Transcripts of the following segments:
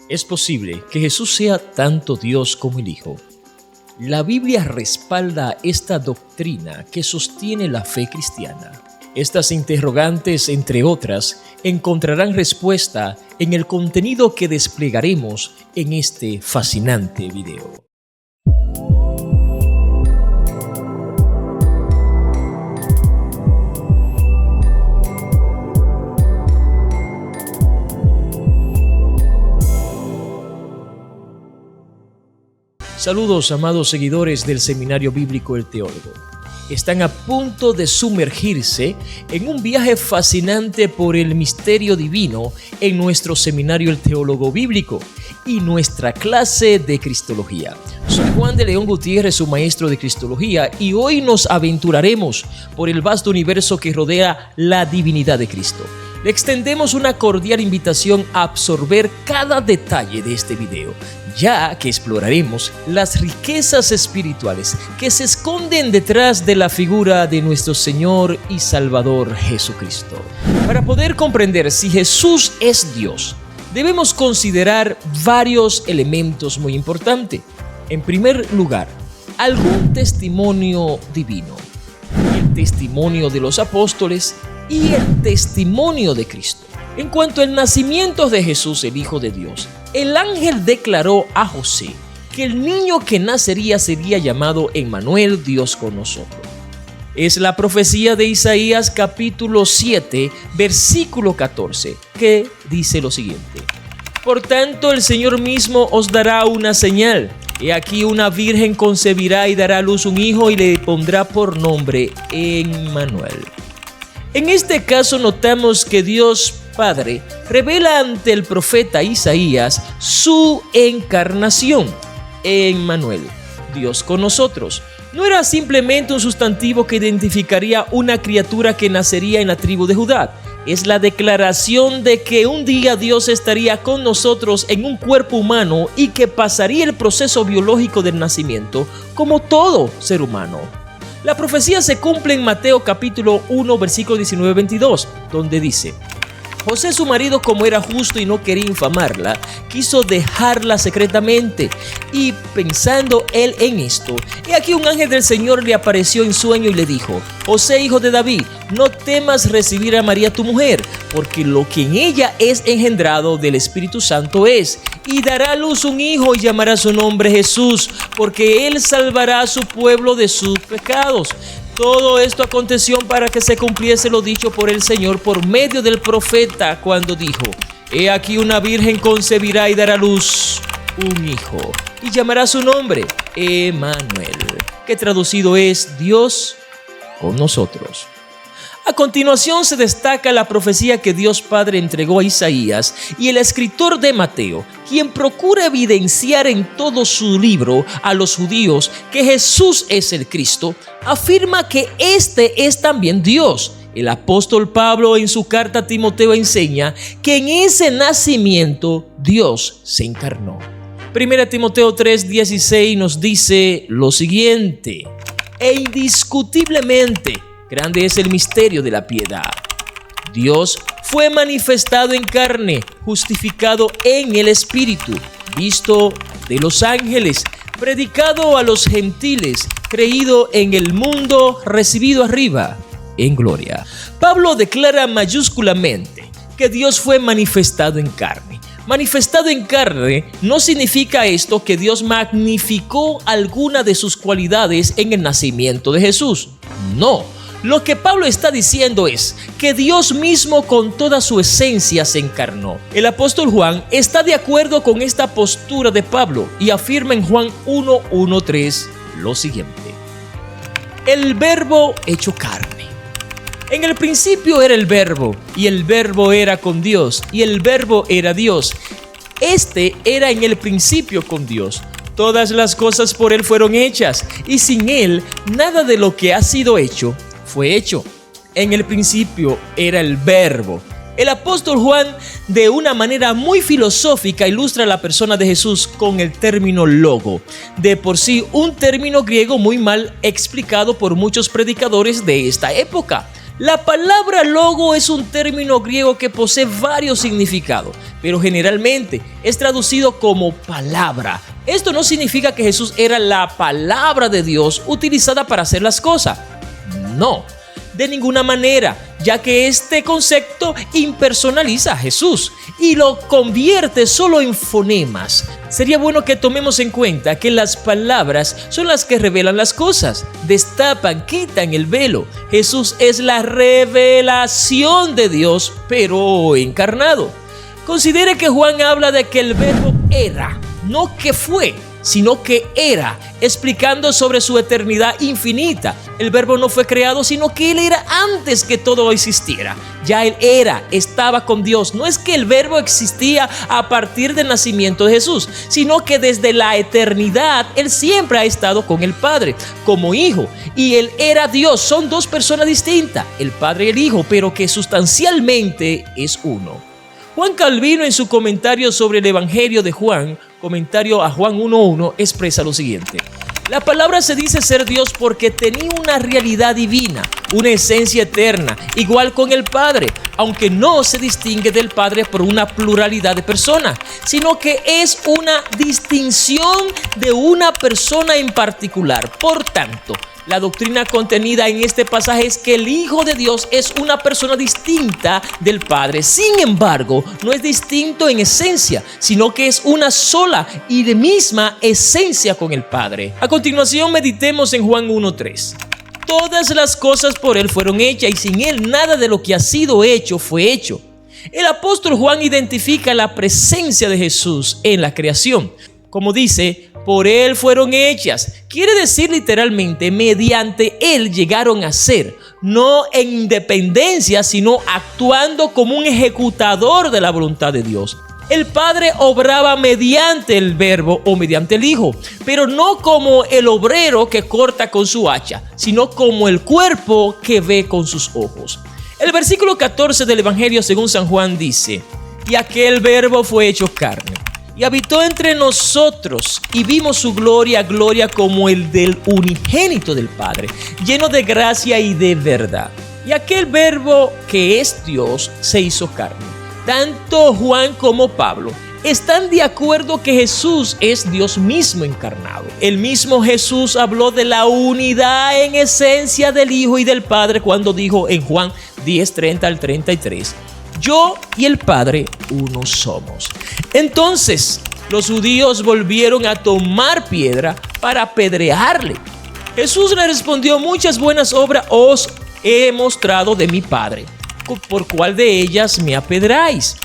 Es posible que Jesús sea tanto Dios como el Hijo. La Biblia respalda esta doctrina que sostiene la fe cristiana. Estas interrogantes, entre otras, encontrarán respuesta en el contenido que desplegaremos en este fascinante video. Saludos, amados seguidores del Seminario Bíblico El Teólogo. Están a punto de sumergirse en un viaje fascinante por el misterio divino en nuestro Seminario El Teólogo Bíblico y nuestra clase de Cristología. Soy Juan de León Gutiérrez, su maestro de Cristología, y hoy nos aventuraremos por el vasto universo que rodea la divinidad de Cristo. Le extendemos una cordial invitación a absorber cada detalle de este video, ya que exploraremos las riquezas espirituales que se esconden detrás de la figura de nuestro Señor y Salvador Jesucristo. Para poder comprender si Jesús es Dios, debemos considerar varios elementos muy importantes. En primer lugar, algún testimonio divino, el testimonio de los apóstoles y el testimonio de Cristo. En cuanto al nacimiento de Jesús, el Hijo de Dios, el ángel declaró a José que el niño que nacería sería llamado Emmanuel, Dios con nosotros. Es la profecía de Isaías capítulo 7, versículo 14, que dice lo siguiente: Por tanto, el Señor mismo os dará una señal. He aquí una virgen concebirá y dará a luz un hijo y le pondrá por nombre Emmanuel. En este caso notamos que Dios Padre revela ante el profeta Isaías su encarnación, Emmanuel, Dios con nosotros. No era simplemente un sustantivo que identificaría una criatura que nacería en la tribu de Judá. Es la declaración de que un día Dios estaría con nosotros en un cuerpo humano y que pasaría el proceso biológico del nacimiento como todo ser humano. La profecía se cumple en Mateo capítulo 1, versículo 19-22, donde dice: José, su marido, como era justo y no quería infamarla, quiso dejarla secretamente. Y pensando él en esto, he aquí un ángel del Señor le apareció en sueño y le dijo: José, hijo de David, no temas recibir a María tu mujer, porque lo que en ella es engendrado del Espíritu Santo es, y dará a luz un hijo y llamará su nombre Jesús, porque él salvará a su pueblo de sus pecados. Todo esto aconteció para que se cumpliese lo dicho por el Señor por medio del profeta cuando dijo: He aquí una virgen concebirá y dará a luz un hijo y llamará su nombre Emmanuel, que traducido es Dios con nosotros. A continuación se destaca la profecía que Dios Padre entregó a Isaías y el escritor de Mateo, quien procura evidenciar en todo su libro a los judíos que Jesús es el Cristo, afirma que este es también Dios. El apóstol Pablo en su carta a Timoteo enseña que en ese nacimiento Dios se encarnó. 1 Timoteo 3:16 nos dice lo siguiente: E indiscutiblemente grande es el misterio de la piedad. Dios fue manifestado en carne, justificado en el Espíritu, visto de los ángeles, predicado a los gentiles, creído en el mundo, recibido arriba en gloria. Pablo declara mayúsculamente que Dios fue manifestado en carne. Manifestado en carne no significa esto que Dios magnificó alguna de sus cualidades en el nacimiento de Jesús. No. Lo que Pablo está diciendo es que Dios mismo con toda su esencia se encarnó. El apóstol Juan está de acuerdo con esta postura de Pablo y afirma en Juan 1:1-3 lo siguiente: El verbo hecho carne. En el principio era el verbo, y el verbo era con Dios, y el verbo era Dios. Este era en el principio con Dios. Todas las cosas por él fueron hechas, y sin él nada de lo que ha sido hecho fue hecho. En el principio era el verbo. El apóstol Juan, de una manera muy filosófica, ilustra la persona de Jesús con el término logo, de por sí un término griego muy mal explicado por muchos predicadores de esta época. La palabra logo es un término griego que posee varios significados, pero generalmente es traducido como palabra. Esto no significa que Jesús era la palabra de Dios utilizada para hacer las cosas. No, de ninguna manera, ya que este concepto impersonaliza a Jesús y lo convierte solo en fonemas. Sería bueno que tomemos en cuenta que las palabras son las que revelan las cosas, destapan, quitan el velo. Jesús es la revelación de Dios, pero encarnado. Considere que Juan habla de que el verbo era, no que fue, sino que era, explicando sobre su eternidad infinita. El verbo no fue creado, sino que Él era antes que todo existiera. Ya Él era, estaba con Dios. No es que el verbo existía a partir del nacimiento de Jesús, sino que desde la eternidad Él siempre ha estado con el Padre, como Hijo. Y Él era Dios. Son dos personas distintas, el Padre y el Hijo, pero que sustancialmente es uno. Juan Calvino, en su comentario sobre el Evangelio de Juan, comentario a Juan 1:1, expresa lo siguiente: la palabra se dice ser Dios porque tenía una realidad divina, una esencia eterna, igual con el Padre, aunque no se distingue del Padre por una pluralidad de personas, sino que es una distinción de una persona en particular. Por tanto, la doctrina contenida en este pasaje es que el Hijo de Dios es una persona distinta del Padre. Sin embargo, no es distinto en esencia, sino que es una sola y de misma esencia con el Padre. A continuación, meditemos en Juan 1:3. Todas las cosas por Él fueron hechas y sin Él nada de lo que ha sido hecho fue hecho. El apóstol Juan identifica la presencia de Jesús en la creación. Como dice, por Él fueron hechas. Quiere decir literalmente, mediante Él llegaron a ser, no en independencia, sino actuando como un ejecutador de la voluntad de Dios. El Padre obraba mediante el Verbo o mediante el Hijo, pero no como el obrero que corta con su hacha, sino como el cuerpo que ve con sus ojos. El versículo 14 del Evangelio según San Juan dice: y aquel Verbo fue hecho carne y habitó entre nosotros, y vimos su gloria, gloria como el del unigénito del Padre, lleno de gracia y de verdad. Y aquel Verbo que es Dios se hizo carne. Tanto Juan como Pablo están de acuerdo que Jesús es Dios mismo encarnado. El mismo Jesús habló de la unidad en esencia del Hijo y del Padre cuando dijo en Juan 10:30-33: yo y el Padre uno somos. Entonces los judíos volvieron a tomar piedra para apedrearle. Jesús le respondió: muchas buenas obras os he mostrado de mi Padre, ¿por cuál de ellas me apedráis?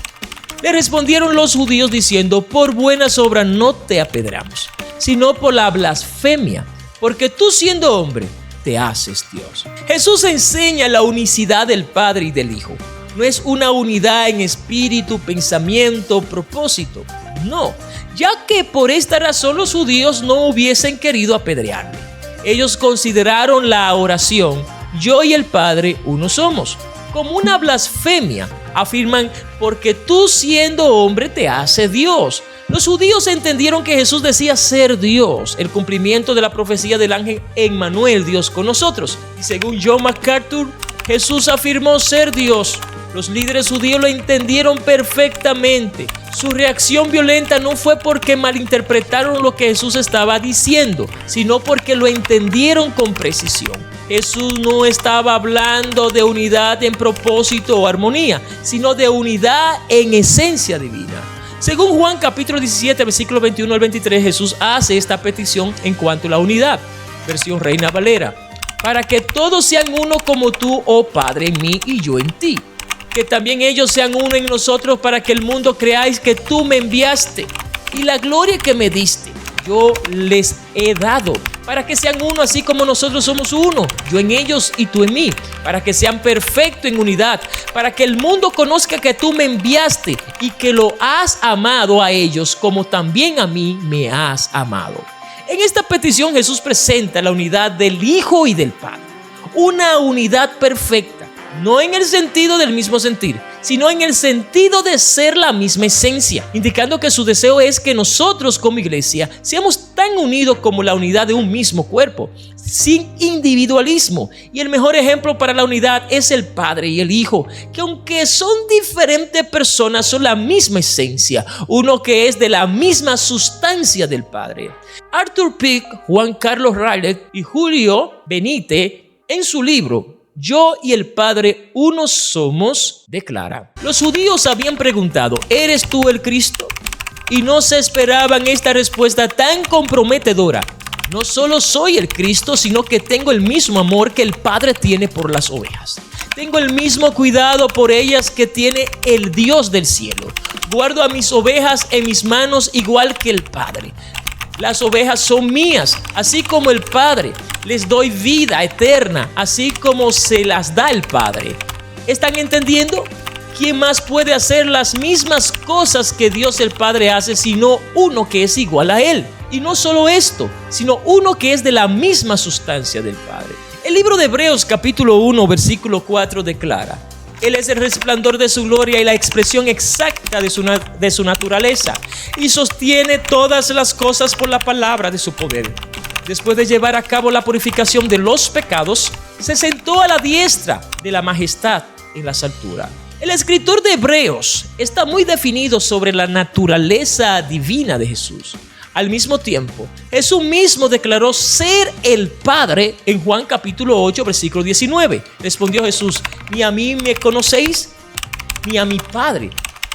Le respondieron los judíos diciendo: por buenas obras no te apedramos, sino por la blasfemia, porque tú siendo hombre te haces Dios. Jesús enseña la unicidad del Padre y del Hijo. No es una unidad en espíritu, pensamiento, propósito. No, ya que por esta razón los judíos no hubiesen querido apedrearle. Ellos consideraron la oración yo y el Padre uno somos como una blasfemia. Afirman: porque tú siendo hombre te hace Dios. Los judíos entendieron que Jesús decía ser Dios, el cumplimiento de la profecía del ángel Emmanuel, Dios con nosotros. Y según John MacArthur, Jesús afirmó ser Dios. Los líderes judíos lo entendieron perfectamente. Su reacción violenta no fue porque malinterpretaron lo que Jesús estaba diciendo, sino porque lo entendieron con precisión. Jesús no estaba hablando de unidad en propósito o armonía, sino de unidad en esencia divina. Según Juan capítulo 17, versículo 21 al 23, Jesús hace esta petición en cuanto a la unidad. Versión Reina Valera: para que todos sean uno como tú, oh Padre, en mí y yo en ti. Que también ellos sean uno en nosotros, para que el mundo creáis que tú me enviaste. Y la gloria que me diste, yo les he dado, para que sean uno así como nosotros somos uno, yo en ellos y tú en mí, para que sean perfectos en unidad, para que el mundo conozca que tú me enviaste y que lo has amado a ellos como también a mí me has amado. En esta petición Jesús presenta la unidad del Hijo y del Padre, una unidad perfecta. No en el sentido del mismo sentir, sino en el sentido de ser la misma esencia, indicando que su deseo es que nosotros como iglesia seamos tan unidos como la unidad de un mismo cuerpo, sin individualismo. Y el mejor ejemplo para la unidad es el Padre y el Hijo, que aunque son diferentes personas, son la misma esencia, uno que es de la misma sustancia del Padre. Arthur Pink, Juan Carlos Riley y Julio Benítez, en su libro Yo y el Padre uno somos, declara: los judíos habían preguntado, ¿eres tú el Cristo? Y no se esperaban esta respuesta tan comprometedora. No solo soy el Cristo, sino que tengo el mismo amor que el Padre tiene por las ovejas. Tengo el mismo cuidado por ellas que tiene el Dios del cielo. Guardo a mis ovejas en mis manos igual que el Padre. Las ovejas son mías, así como el Padre. Les doy vida eterna, así como se las da el Padre. ¿Están entendiendo? ¿Quién más puede hacer las mismas cosas que Dios el Padre hace sino uno que es igual a Él? Y no solo esto, sino uno que es de la misma sustancia del Padre. El libro de Hebreos capítulo 1 versículo 4 declara: Él es el resplandor de su gloria y la expresión exacta de su naturaleza, y sostiene todas las cosas por la palabra de su poder. Después de llevar a cabo la purificación de los pecados, se sentó a la diestra de la majestad en las alturas. El escritor de Hebreos está muy definido sobre la naturaleza divina de Jesús. Al mismo tiempo, Jesús mismo declaró ser el Padre en Juan capítulo 8, versículo 19. Respondió Jesús: ni a mí me conocéis, ni a mi Padre.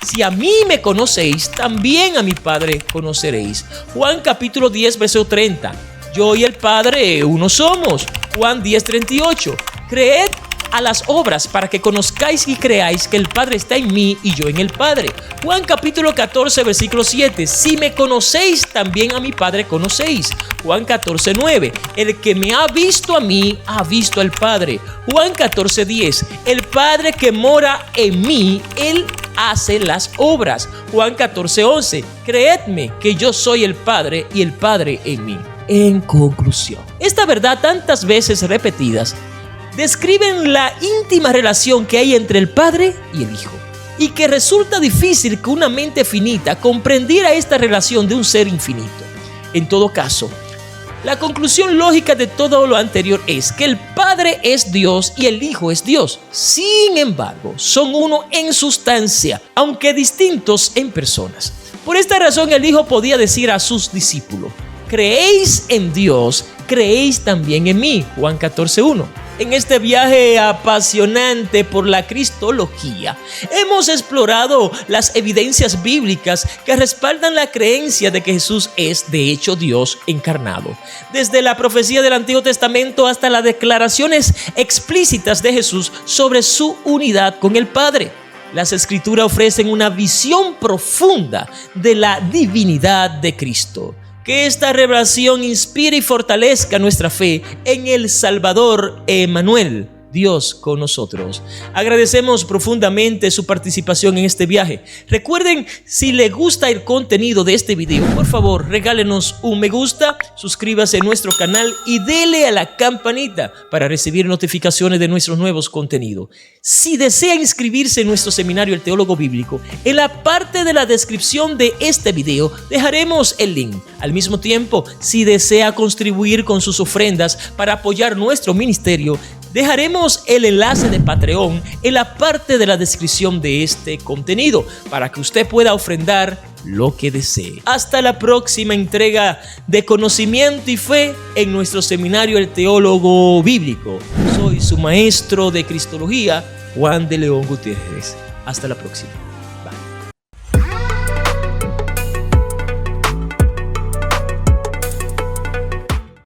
Si a mí me conocéis, también a mi Padre conoceréis. Juan capítulo 10, versículo 30. Yo y el Padre uno somos. Juan 10, 38. Creed a las obras para que conozcáis y creáis que el Padre está en mí y yo en el Padre. Juan capítulo 14 versículo 7. Si me conocéis, también a mi Padre conocéis. Juan 14, 9. El que me ha visto a mí, ha visto al Padre. Juan 14, 10. El Padre que mora en mí, Él hace las obras. Juan 14, 11. Creedme que yo soy el Padre y el Padre en mí. En conclusión, esta verdad tantas veces repetidas describen la íntima relación que hay entre el Padre y el Hijo, y que resulta difícil que una mente finita comprendiera esta relación de un ser infinito. En todo caso, la conclusión lógica de todo lo anterior es que el Padre es Dios y el Hijo es Dios. Sin embargo, son uno en sustancia, aunque distintos en personas. Por esta razón, el Hijo podía decir a sus discípulos: creéis en Dios, creéis también en mí. Juan 14, 1. En este viaje apasionante por la cristología, hemos explorado las evidencias bíblicas que respaldan la creencia de que Jesús es, de hecho, Dios encarnado. Desde la profecía del Antiguo Testamento hasta las declaraciones explícitas de Jesús sobre su unidad con el Padre. Las Escrituras ofrecen una visión profunda de la divinidad de Cristo. Que esta revelación inspire y fortalezca nuestra fe en el Salvador Emmanuel, Dios con nosotros. Agradecemos profundamente su participación en este viaje. Recuerden, si les gusta el contenido de este video, por favor, regálenos un me gusta, suscríbase a nuestro canal y dele a la campanita para recibir notificaciones de nuestros nuevos contenidos. Si desea inscribirse en nuestro seminario El Teólogo Bíblico, en la parte de la descripción de este video dejaremos el link. Al mismo tiempo, si desea contribuir con sus ofrendas para apoyar nuestro ministerio, dejaremos el enlace de Patreon en la parte de la descripción de este contenido para que usted pueda ofrendar lo que desee. Hasta la próxima entrega de conocimiento y fe en nuestro seminario El Teólogo Bíblico. Soy su maestro de Cristología, Juan de León Gutiérrez. Hasta la próxima.